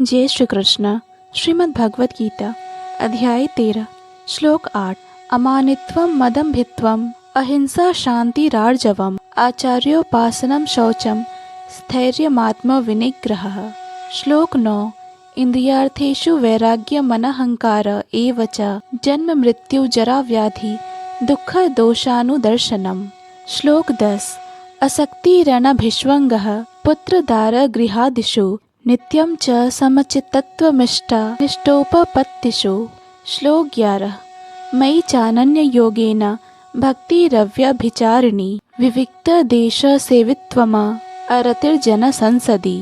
जय श्री कृष्ण। श्रीमद् भगवद गीता अध्याय 13 श्लोक 8। अमानित्वं मदम्भित्वम् अहिंसा शान्तिरार्जवम् आचार्योपासनं शौचं स्थैर्यमात्मविनिग्रहः। श्लोक 9। इंद्रियार्थेषु वैराग्यमनहंकार एव च जन्म मृत्यु जरा व्याधि दुःख दोषानुदर्शनम्। श्लोक 10। असक्तिरनभिष्वङ्गः पुत्रदारगृहादिषु नित्यं च समचित्तत्वमिष्टा निष्ठोपपत्तिषु। श्लोक 11। मयि चानन्ययोगेन भक्तिरव्यभिचारिणी विविक्तदेशसेवित्वम् अरतिर्जनसंसदि।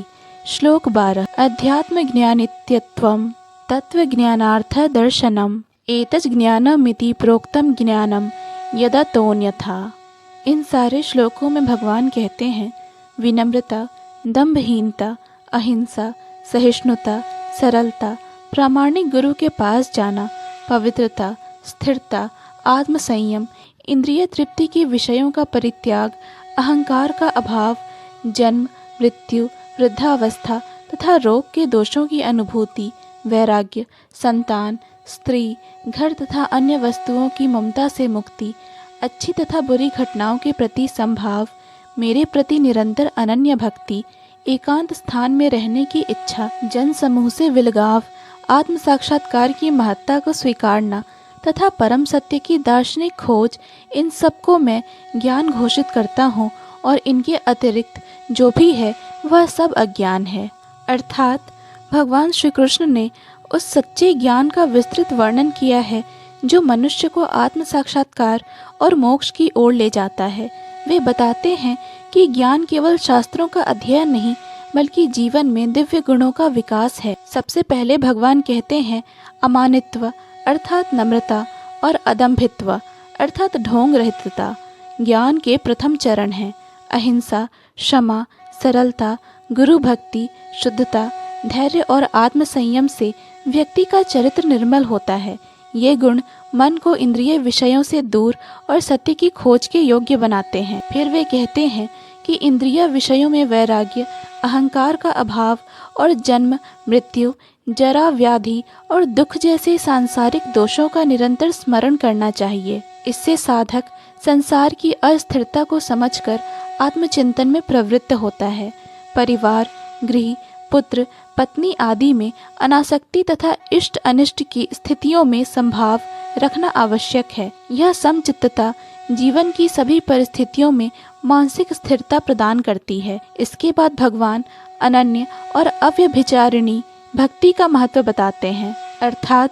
श्लोक 12। अध्यात्मज्ञानित्यत्वं तत्त्वज्ञानार्थदर्शनम् एतज्ज्ञानमिति प्रोक्तं ज्ञानं यदतोऽन्यथा। इन सारे श्लोकों में भगवान कहते हैं विनम्रता, दंभहीनता, अहिंसा, सहिष्णुता, सरलता, प्रामाणिक गुरु के पास जाना, पवित्रता, स्थिरता, आत्मसंयम, इंद्रिय तृप्ति के विषयों का परित्याग, अहंकार का अभाव, जन्म मृत्यु वृद्धावस्था तथा रोग के दोषों की अनुभूति, वैराग्य, संतान, स्त्री, घर तथा अन्य वस्तुओं की ममता से मुक्ति, अच्छी तथा बुरी घटनाओं के प्रति संभाव, मेरे प्रति निरंतर अनन्य भक्ति, एकांत स्थान में रहने की इच्छा, जन समूह से विलगाव, आत्म साक्षात्कार की महत्ता को स्वीकारना तथा परम सत्य की दार्शनिक खोज, इन सबको मैं ज्ञान घोषित करता हूँ और इनके अतिरिक्त जो भी है वह सब अज्ञान है। अर्थात भगवान श्री कृष्ण ने उस सच्चे ज्ञान का विस्तृत वर्णन किया है जो मनुष्य को आत्म साक्षात्कार और मोक्ष की ओर ले जाता है। वे बताते हैं कि ज्ञान केवल शास्त्रों का अध्ययन नहीं बल्कि जीवन में दिव्य गुणों का विकास है। सबसे पहले भगवान कहते हैं अमानित्व अर्थात नम्रता और अदम्भित्व अर्थात ढोंग रहितता ज्ञान के प्रथम चरण हैं। अहिंसा, क्षमा, सरलता, गुरु भक्ति, शुद्धता, धैर्य और आत्मसंयम से व्यक्ति का चरित्र निर्मल होता है। ये गुण मन को इंद्रिय विषयों से दूर और सत्य की खोज के योग्य बनाते हैं। फिर वे कहते हैं कि इंद्रिय विषयों में वैराग्य, अहंकार का अभाव और जन्म मृत्यु जरा व्याधि और दुख जैसे सांसारिक दोषों का निरंतर स्मरण करना चाहिए। इससे साधक संसार की अस्थिरता को समझकर आत्मचिंतन में प्रवृत्त होता है। परिवार, गृह, पुत्र, पत्नी आदि में अनासक्ति तथा इष्ट अनिष्ट की स्थितियों में संभाव रखना आवश्यक है। यह समचित्तता जीवन की सभी परिस्थितियों में मानसिक स्थिरता प्रदान करती है। इसके बाद भगवान अनन्य और अव्यभिचारिणी भक्ति का महत्व बताते हैं। अर्थात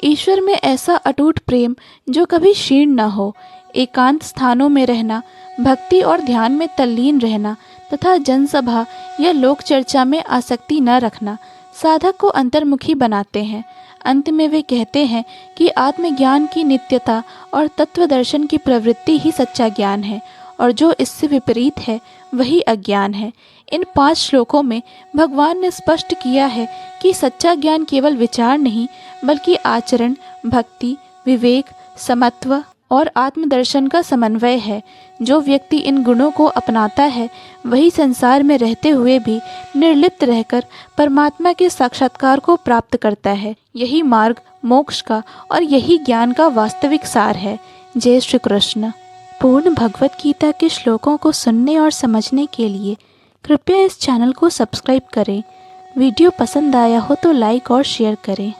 ईश्वर में ऐसा अटूट प्रेम जो कभी क्षीण न हो, एकांत स्थानों में रहना, भक्ति और ध्यान में तल्लीन रहना तथा जनसभा या लोक चर्चा में आसक्ति न रखना साधक को अंतर्मुखी बनाते हैं। अंत में वे कहते हैं कि आत्मज्ञान की नित्यता और तत्व दर्शन की प्रवृत्ति ही सच्चा ज्ञान है और जो इससे विपरीत है वही अज्ञान है। इन 5 श्लोकों में भगवान ने स्पष्ट किया है कि सच्चा ज्ञान केवल विचार नहीं बल्कि आचरण, भक्ति, विवेक, समत्व और आत्मदर्शन का समन्वय है। जो व्यक्ति इन गुणों को अपनाता है वही संसार में रहते हुए भी निर्लिप्त रहकर परमात्मा के साक्षात्कार को प्राप्त करता है। यही मार्ग मोक्ष का और यही ज्ञान का वास्तविक सार है। जय श्री कृष्ण। पूर्ण भगवद गीता के श्लोकों को सुनने और समझने के लिए कृपया इस चैनल को सब्सक्राइब करें। वीडियो पसंद आया हो तो लाइक और शेयर करें।